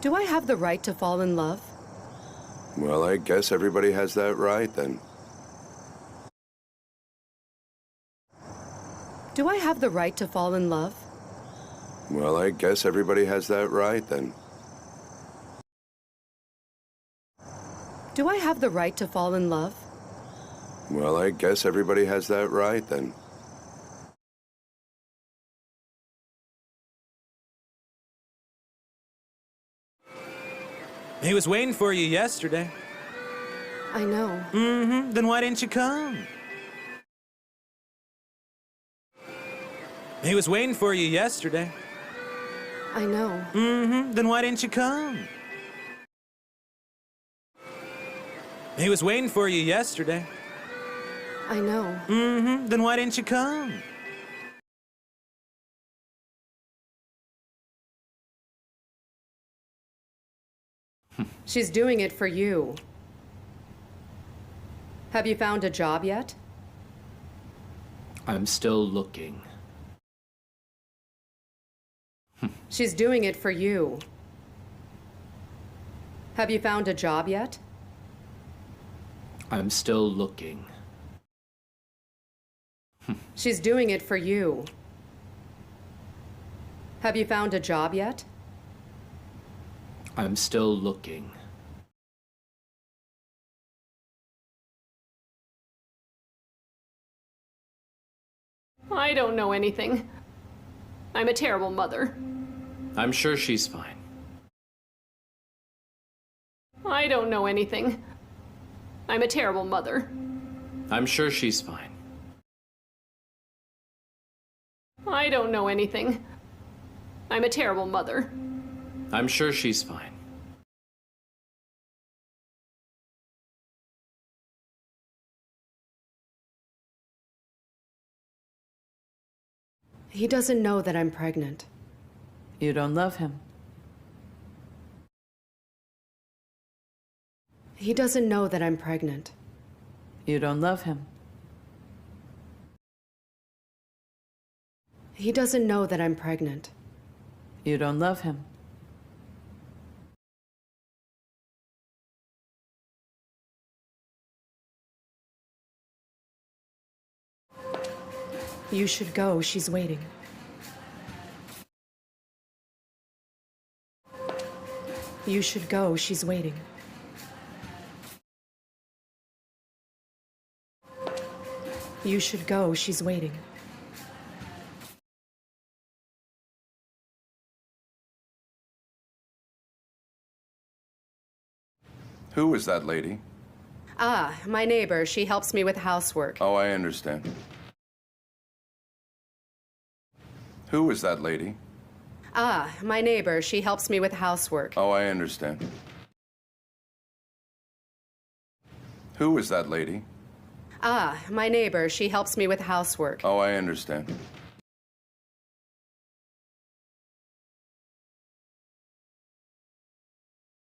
Do I have the right to fall in love? Well, I guess everybody has that right, then. Do I have the right to fall in love? Well, I guess everybody has that right, then. Do I have the right to fall in love? Well, I guess everybody has that right, then. He was waiting for you yesterday. I know. Mm-hmm. Then why didn't you come? He was waiting for you yesterday. I know. Mm-hmm. Then why didn't you come? He was waiting for you yesterday. I know. Mm-hmm. Then why didn't you come? She's doing it for you. Have you found a job yet? I'm still looking. She's doing it for you. Have you found a job yet? I'm still looking. She's doing it for you. Have you found a job yet? I'm still looking. I don't know anything. I'm a terrible mother. I'm sure she's fine. I don't know anything. I'm a terrible mother. I'm sure she's fine. I don't know anything. I'm a terrible mother. I'm sure she's fine. He doesn't know that I'm pregnant. You don't love him. He doesn't know that I'm pregnant. You don't love him. He doesn't know that I'm pregnant. You don't love him. You should go. She's waiting. You should go. She's waiting. You should go. She's waiting. Who is that lady? Ah, my neighbor. She helps me with housework. Oh, I understand. Who is that lady? Ah, my neighbor. She helps me with housework. Oh, I understand. Who is that lady? Ah, my neighbor. She helps me with housework. Oh, I understand.